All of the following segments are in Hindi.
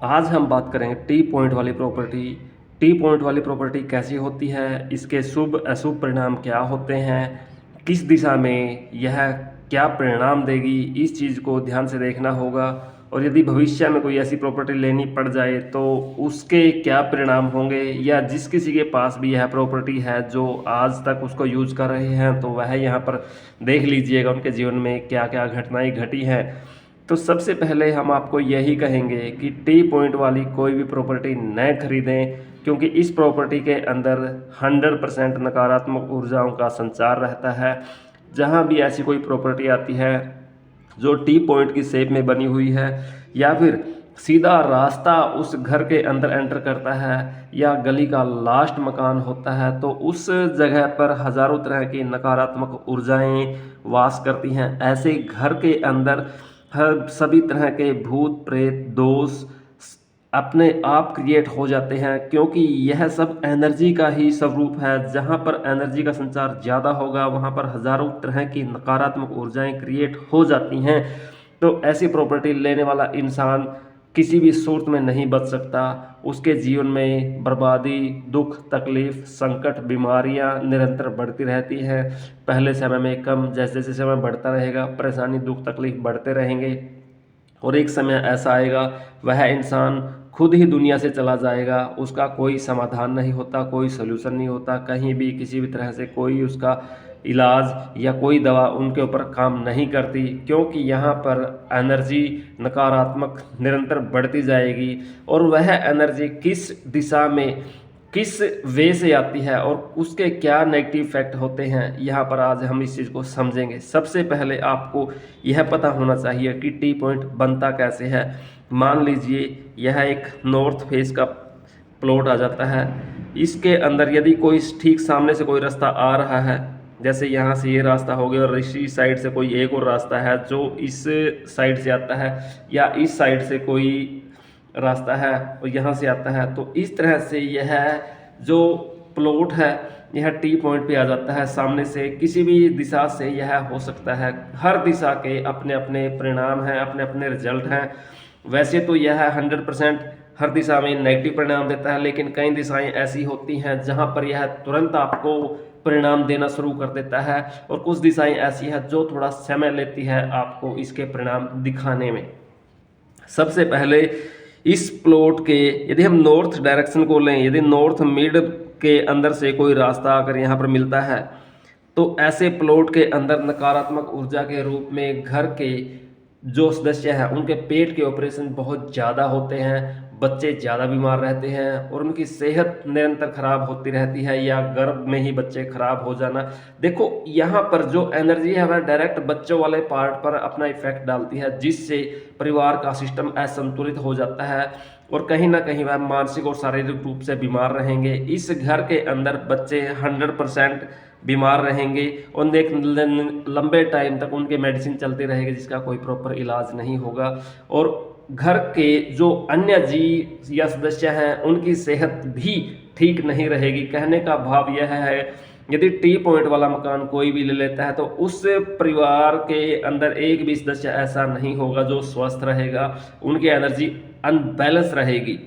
आज हम बात करेंगे टी पॉइंट वाली प्रॉपर्टी। टी पॉइंट वाली प्रॉपर्टी कैसी होती है, इसके शुभ अशुभ परिणाम क्या होते हैं, किस दिशा में यह क्या परिणाम देगी, इस चीज़ को ध्यान से देखना होगा। और यदि भविष्य में कोई ऐसी प्रॉपर्टी लेनी पड़ जाए तो उसके क्या परिणाम होंगे, या जिस किसी के पास भी यह प्रॉपर्टी है जो आज तक उसको यूज़ कर रहे हैं तो वह यहाँ पर देख लीजिएगा उनके जीवन में क्या क्या घटनाएं घटी हैं। तो सबसे पहले हम आपको यही कहेंगे कि टी पॉइंट वाली कोई भी प्रॉपर्टी न खरीदें, क्योंकि इस प्रॉपर्टी के अंदर 100% नकारात्मक ऊर्जाओं का संचार रहता है। जहाँ भी ऐसी कोई प्रॉपर्टी आती है जो टी पॉइंट की शेप में बनी हुई है, या फिर सीधा रास्ता उस घर के अंदर एंटर करता है, या गली का लास्ट मकान होता है, तो उस जगह पर हजारों तरह की नकारात्मक ऊर्जाएं वास करती हैं। ऐसे घर के अंदर हर सभी तरह के भूत प्रेत दोष अपने आप क्रिएट हो जाते हैं, क्योंकि यह सब एनर्जी का ही स्वरूप है। जहाँ पर एनर्जी का संचार ज़्यादा होगा वहाँ पर हजारों तरह की नकारात्मक ऊर्जाएं क्रिएट हो जाती हैं। तो ऐसी प्रॉपर्टी लेने वाला इंसान किसी भी सूरत में नहीं बच सकता। उसके जीवन में बर्बादी, दुख, तकलीफ, संकट, बीमारियां निरंतर बढ़ती रहती हैं। पहले समय में कम, जैसे जैसे समय बढ़ता रहेगा परेशानी, दुख, तकलीफ बढ़ते रहेंगे, और एक समय ऐसा आएगा वह इंसान खुद ही दुनिया से चला जाएगा। उसका कोई समाधान नहीं होता, कोई सलूशन नहीं होता, कहीं भी किसी भी तरह से कोई उसका इलाज या कोई दवा उनके ऊपर काम नहीं करती, क्योंकि यहाँ पर एनर्जी नकारात्मक निरंतर बढ़ती जाएगी। और वह एनर्जी किस दिशा में, किस वे से आती है और उसके क्या नेगेटिव इफेक्ट होते हैं, यहाँ पर आज हम इस चीज़ को समझेंगे। सबसे पहले आपको यह पता होना चाहिए कि टी पॉइंट बनता कैसे है। मान लीजिए यह एक नॉर्थ फेस का प्लॉट आ जाता है। इसके अंदर यदि कोई ठीक सामने से कोई रास्ता आ रहा है, जैसे यहाँ से ये रास्ता हो गया और इसी साइड से कोई एक और रास्ता है जो इस साइड से आता है, या इस साइड से कोई रास्ता है और यहाँ से आता है, तो इस तरह से यह जो प्लॉट है यह टी पॉइंट पे आ जाता है। सामने से किसी भी दिशा से यह हो सकता है। हर दिशा के अपने अपने परिणाम हैं, अपने अपने रिजल्ट हैं। वैसे तो यह 100% हर दिशा में नेगेटिव परिणाम देता है, लेकिन कई दिशाएं ऐसी होती हैं जहां पर यह तुरंत आपको परिणाम देना शुरू कर देता है, और कुछ दिशाएं ऐसी हैं जो थोड़ा समय लेती है आपको इसके परिणाम दिखाने में। सबसे पहले इस प्लॉट के, यदि हम नॉर्थ डायरेक्शन को लें, यदि नॉर्थ मिड के अंदर से कोई रास्ता अगर यहाँ पर मिलता है, तो ऐसे प्लॉट के अंदर नकारात्मक ऊर्जा के रूप में घर के जो सदस्य हैं उनके पेट के ऑपरेशन बहुत ज़्यादा होते हैं, बच्चे ज़्यादा बीमार रहते हैं और उनकी सेहत निरंतर खराब होती रहती है, या गर्भ में ही बच्चे खराब हो जाना। देखो यहाँ पर जो एनर्जी है वह डायरेक्ट बच्चों वाले पार्ट पर अपना इफेक्ट डालती है, जिससे परिवार का सिस्टम असंतुलित हो जाता है और कहीं ना कहीं वह मानसिक और शारीरिक रूप से बीमार रहेंगे। इस घर के अंदर बच्चे 100% बीमार रहेंगे और एक लंबे टाइम तक उनके मेडिसिन चलती रहेगी जिसका कोई प्रॉपर इलाज नहीं होगा। और घर के जो अन्य जीव या सदस्य हैं उनकी सेहत भी ठीक नहीं रहेगी। कहने का भाव यह है, यदि टी पॉइंट वाला मकान कोई भी ले लेता है तो उस परिवार के अंदर एक भी सदस्य ऐसा नहीं होगा जो स्वस्थ रहेगा, उनकी एनर्जी अनबैलेंस रहेगी।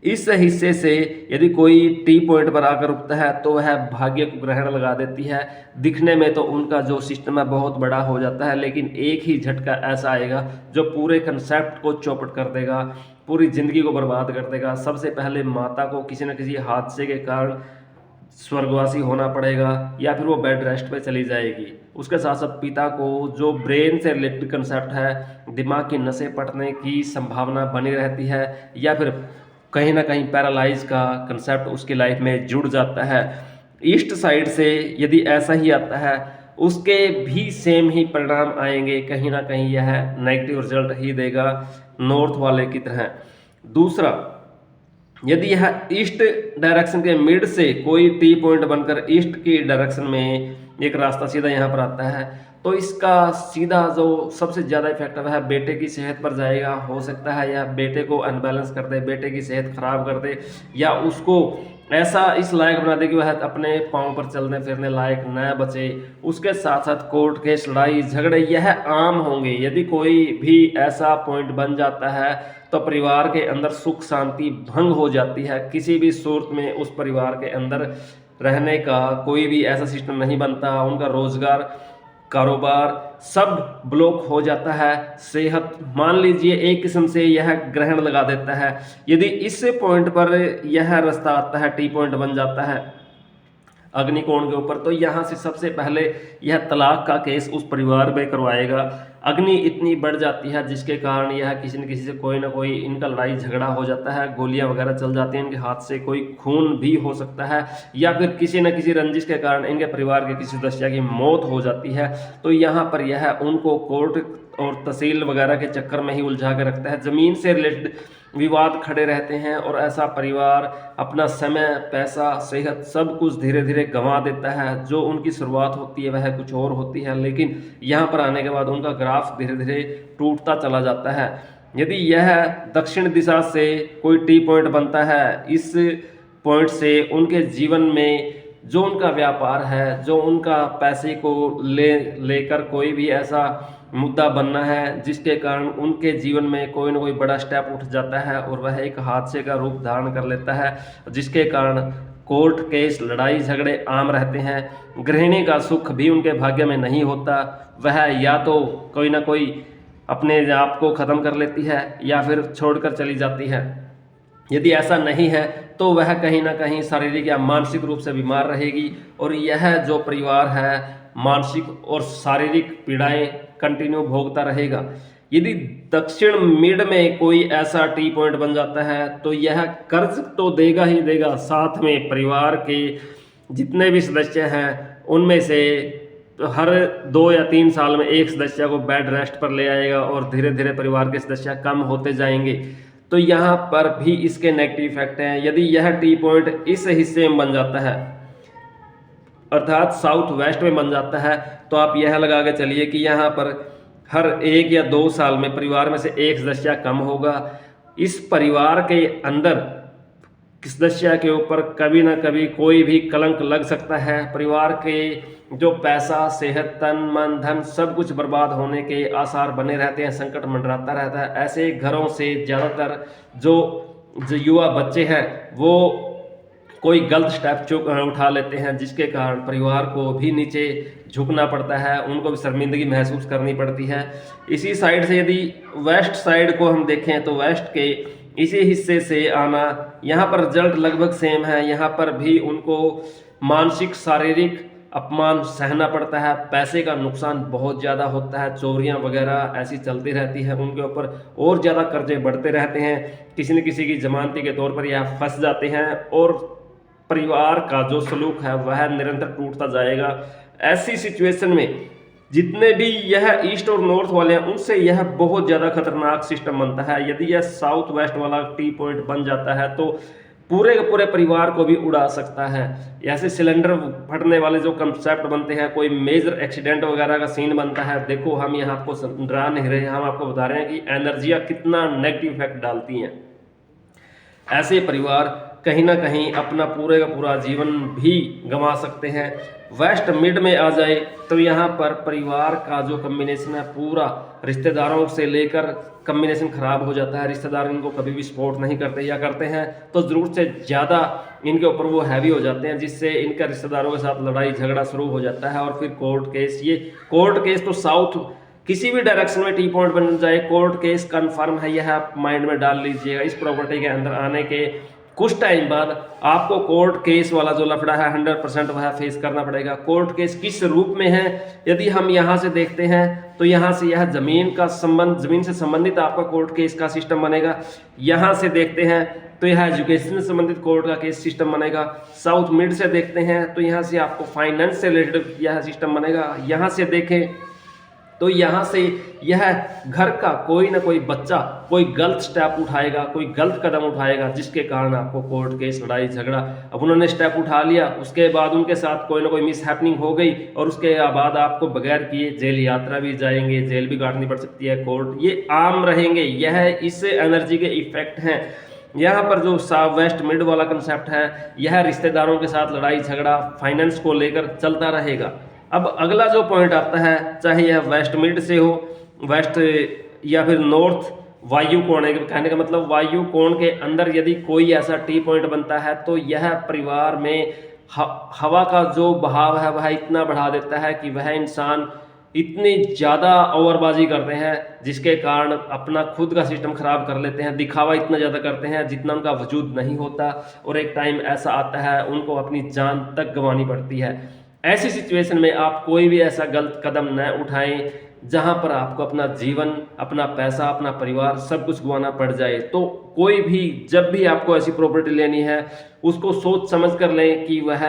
इस हिस्से से यदि कोई टी पॉइंट पर आकर रुकता है तो वह भाग्य को ग्रहण लगा देती है। दिखने में तो उनका जो सिस्टम है बहुत बड़ा हो जाता है, लेकिन एक ही झटका ऐसा आएगा जो पूरे कंसेप्ट को चौपट कर देगा, पूरी जिंदगी को बर्बाद कर देगा। सबसे पहले माता को किसी न किसी हादसे के कारण स्वर्गवासी होना पड़ेगा, या फिर वो बेड रेस्ट पे चली जाएगी। उसके साथ साथ पिता को जो ब्रेन से रिलेटेड कंसेप्ट है, दिमाग की नसें फटने की संभावना बनी रहती है, या फिर कहीं ना कहीं पैरालाइज का कंसेप्ट उसकी लाइफ में जुड़ जाता है। ईस्ट साइड से यदि ऐसा ही आता है उसके भी सेम ही परिणाम आएंगे, कहीं ना कहीं यह नेगेटिव रिजल्ट ही देगा नॉर्थ वाले की तरह। दूसरा, यदि यह ईस्ट डायरेक्शन के मिड से कोई टी पॉइंट बनकर ईस्ट की डायरेक्शन में एक रास्ता सीधा यहाँ पर आता है, तो इसका सीधा जो सबसे ज़्यादा इफेक्ट है बेटे की सेहत पर जाएगा। हो सकता है यह बेटे को अनबैलेंस कर दे, बेटे की सेहत खराब कर दे, या उसको ऐसा इस लायक बना दे कि वह अपने पाँव पर चलने फिरने लायक न बचे। उसके साथ साथ कोर्ट केस, लड़ाई झगड़े यह आम होंगे। यदि कोई भी ऐसा पॉइंट बन जाता है तो परिवार के अंदर सुख शांति भंग हो जाती है। किसी भी सूरत में उस परिवार के अंदर रहने का कोई भी ऐसा सिस्टम नहीं बनता। उनका रोजगार, कारोबार सब ब्लॉक हो जाता है। सेहत मान लीजिए एक किस्म से यह ग्रहण लगा देता है। यदि इस पॉइंट पर यह रास्ता आता है, टी पॉइंट बन जाता है अग्निकोण के ऊपर, तो यहाँ से सबसे पहले यह तलाक का केस उस परिवार में करवाएगा। अग्नि इतनी बढ़ जाती है जिसके कारण यह किसी न किसी से कोई ना कोई इनका लड़ाई झगड़ा हो जाता है, गोलियां वगैरह चल जाती हैं, इनके हाथ से कोई खून भी हो सकता है, या फिर किसी न किसी रंजिश के कारण इनके परिवार के किसी सदस्य की मौत हो जाती है। तो यहाँ पर यह उनको कोर्ट और तहसील वगैरह के चक्कर में ही उलझा के रखता है। ज़मीन से रिलेटेड विवाद खड़े रहते हैं और ऐसा परिवार अपना समय, पैसा, सेहत सब कुछ धीरे धीरे गंवा देता है। जो उनकी शुरुआत होती है वह कुछ और होती है, लेकिन यहाँ पर आने के बाद उनका ग्राफ धीरे धीरे टूटता चला जाता है। यदि यह दक्षिण दिशा से कोई टी पॉइंट बनता है, इस पॉइंट से उनके जीवन में जो उनका व्यापार है, जो उनका पैसे को लेकर कोई भी ऐसा मुद्दा बनना है जिसके कारण उनके जीवन में कोई ना कोई बड़ा स्टेप उठ जाता है और वह एक हादसे का रूप धारण कर लेता है, जिसके कारण कोर्ट केस, लड़ाई झगड़े आम रहते हैं। गृहिणी का सुख भी उनके भाग्य में नहीं होता। वह या तो कोई ना कोई अपने आप को ख़त्म कर लेती है या फिर छोड़कर चली जाती है। यदि ऐसा नहीं है तो वह कहीं ना कहीं शारीरिक या मानसिक रूप से बीमार रहेगी और यह जो परिवार है मानसिक और शारीरिक पीड़ाएं कंटिन्यू भोगता रहेगा। यदि दक्षिण मिड में कोई ऐसा टी पॉइंट बन जाता है तो यह कर्ज तो देगा ही देगा, साथ में परिवार के जितने भी सदस्य हैं उनमें से हर 2 या 3 साल में एक सदस्य को बेड रेस्ट पर ले आएगा और धीरे धीरे परिवार के सदस्य कम होते जाएंगे। तो यहाँ पर भी इसके नेगेटिव इफेक्ट हैं। यदि यह टी पॉइंट इस हिस्से में बन जाता है अर्थात साउथ वेस्ट में बन जाता है, तो आप यह लगा के चलिए कि यहाँ पर हर 1 या 2 साल में परिवार में से एक सदस्य कम होगा। इस परिवार के अंदर सदस्य के ऊपर कभी ना कभी कोई भी कलंक लग सकता है। परिवार के जो पैसा, सेहत, तन, मन, धन सब कुछ बर्बाद होने के आसार बने रहते हैं, संकट मंडराता रहता है। ऐसे घरों से ज़्यादातर जो युवा बच्चे हैं वो कोई गलत स्टेप उठा लेते हैं, जिसके कारण परिवार को भी नीचे झुकना पड़ता है, उनको भी शर्मिंदगी महसूस करनी पड़ती है। इसी साइड से यदि वेस्ट साइड को हम देखें तो वेस्ट के इसी हिस्से से आना, यहाँ पर रिजल्ट लगभग सेम है। यहाँ पर भी उनको मानसिक, शारीरिक अपमान सहना पड़ता है, पैसे का नुकसान बहुत ज़्यादा होता है, चोरियां वगैरह ऐसी चलती रहती है उनके ऊपर, और ज़्यादा कर्जे बढ़ते रहते हैं। किसी न किसी की जमानती के तौर पर यह फंस जाते हैं और परिवार का जो सलूक है वह निरंतर टूटता जाएगा। ऐसी सिचुएशन में जितने भी यह ईस्ट और नॉर्थ वाले हैं उनसे यह बहुत ज़्यादा खतरनाक सिस्टम बनता है। यदि यह साउथ वेस्ट वाला टी पॉइंट बन जाता है तो पूरे के पूरे परिवार को भी उड़ा सकता है। ऐसे सिलेंडर फटने वाले जो कंसेप्ट बनते हैं, कोई मेजर एक्सीडेंट वगैरह का सीन बनता है। देखो हम यहाँ आपको डरा नहीं रहे, हम आपको बता रहे हैं कि एनर्जियाँ कितना नेगेटिव इफेक्ट डालती हैं। ऐसे परिवार कहीं ना कहीं अपना पूरे का पूरा जीवन भी गंवा सकते हैं। वेस्ट मिड में आ जाए तो यहाँ पर परिवार का जो कम्बिनेशन है पूरा रिश्तेदारों से लेकर कम्बिनेशन खराब हो जाता है। रिश्तेदार इनको कभी भी सपोर्ट नहीं करते, या करते हैं तो ज़रूरत से ज़्यादा इनके ऊपर वो हैवी हो जाते हैं, जिससे इनका रिश्तेदारों के साथ लड़ाई झगड़ा शुरू हो जाता है। और फिर कोर्ट केस, ये कोर्ट केस तो साउथ किसी भी डायरेक्शन में टी पॉइंट बन जाए कोर्ट केस कन्फर्म है, यह आप माइंड में डाल लीजिएगा। इस प्रॉपर्टी के अंदर आने के कुछ टाइम बाद आपको कोर्ट केस वाला जो लफड़ा है 100% वह फेस करना पड़ेगा। कोर्ट केस किस रूप में है, यदि हम यहाँ से देखते हैं तो यहाँ से यह जमीन का संबंध, जमीन से संबंधित आपका कोर्ट केस का सिस्टम बनेगा। यहाँ से देखते हैं तो यह एजुकेशन से संबंधित कोर्ट का केस सिस्टम बनेगा। साउथ मिड से देखते हैं तो यहाँ से आपको फाइनेंस से रिलेटेड यह सिस्टम बनेगा। यहाँ से देखें तो यहाँ से यह घर का कोई ना कोई बच्चा कोई गलत स्टेप उठाएगा, कोई गलत कदम उठाएगा, जिसके कारण आपको कोर्ट केस, लड़ाई झगड़ा। अब उन्होंने स्टेप उठा लिया, उसके बाद उनके साथ कोई ना कोई मिस हैपनिंग हो गई और उसके बाद आपको बगैर किए जेल यात्रा भी जाएंगे, जेल भी काटनी पड़ सकती है, कोर्ट ये आम रहेंगे। यह इस एनर्जी के इफेक्ट हैं। यहाँ पर जो साउथ वेस्ट मिड वाला कंसेप्ट है यह रिश्तेदारों के साथ लड़ाई झगड़ा, फाइनेंस को लेकर चलता रहेगा। अब अगला जो पॉइंट आता है, चाहे यह वेस्ट मिड से हो, वेस्ट या फिर नॉर्थ वायु कोण है, कहने का मतलब वायु कोण के अंदर यदि कोई ऐसा टी पॉइंट बनता है तो यह परिवार में हवा का जो बहाव है वह इतना बढ़ा देता है कि वह इंसान इतनी ज़्यादा ओवरबाजी करते हैं जिसके कारण अपना खुद का सिस्टम खराब कर लेते हैं, दिखावा इतना ज़्यादा करते हैं जितना उनका वजूद नहीं होता, और एक टाइम ऐसा आता है उनको अपनी जान तक गंवानी पड़ती है। ऐसी सिचुएशन में आप कोई भी ऐसा गलत कदम न उठाएं जहां पर आपको अपना जीवन, अपना पैसा, अपना परिवार सब कुछ गंवाना पड़ जाए। तो कोई भी जब भी आपको ऐसी प्रॉपर्टी लेनी है उसको सोच समझ कर लें कि वह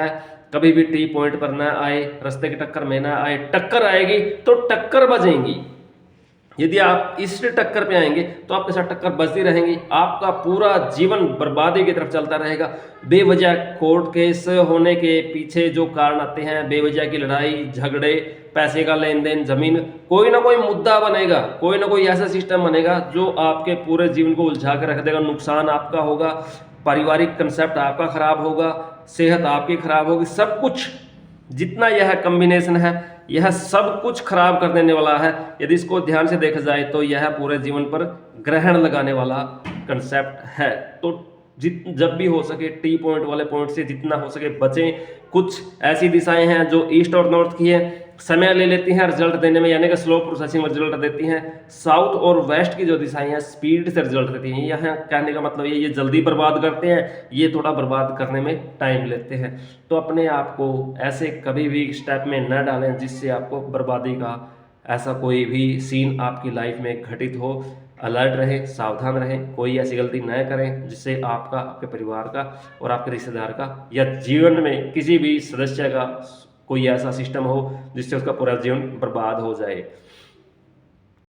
कभी भी टी पॉइंट पर ना आए, रास्ते की टक्कर में ना आए। टक्कर आएगी तो टक्कर बजेंगी, यदि आप इस टक्कर पे आएंगे तो आपके साथ टक्कर बजती रहेंगी, आपका पूरा जीवन बर्बादी की तरफ चलता रहेगा। बेवजह कोर्ट केस होने के पीछे जो कारण आते हैं, बेवजह की लड़ाई झगड़े, पैसे का लेन देन, जमीन, कोई ना कोई मुद्दा बनेगा, कोई ना कोई ऐसा सिस्टम बनेगा जो आपके पूरे जीवन को उलझा कर रख देगा। नुकसान आपका होगा, पारिवारिक कंसेप्ट आपका खराब होगा, सेहत आपकी खराब होगी, सब कुछ जितना यह कम्बिनेशन है यह सब कुछ खराब कर देने वाला है। यदि इसको ध्यान से देखा जाए तो यह पूरे जीवन पर ग्रहण लगाने वाला कंसेप्ट है। तो जब भी हो सके टी पॉइंट वाले पॉइंट से जितना हो सके बचें। कुछ ऐसी दिशाएं हैं जो ईस्ट और नॉर्थ की है, समय ले लेती हैं रिजल्ट देने में, यानी कि स्लो प्रोसेसिंग में रिजल्ट देती हैं। साउथ और वेस्ट की जो दिशाएं हैं स्पीड से रिजल्ट देती हैं। यहाँ कहने का मतलब ये जल्दी बर्बाद करते हैं, ये थोड़ा बर्बाद करने में टाइम लेते हैं। तो अपने आप को ऐसे कभी भी स्टेप में न डालें जिससे आपको बर्बादी का ऐसा कोई भी सीन आपकी लाइफ में घटित हो। अलर्ट रहें, सावधान रहें, कोई ऐसी गलती न करें जिससे आपका, आपके परिवार का और आपके रिश्तेदार का या जीवन में किसी भी सदस्य का कोई ऐसा सिस्टम हो जिससे उसका पूरा जीवन बर्बाद हो जाए।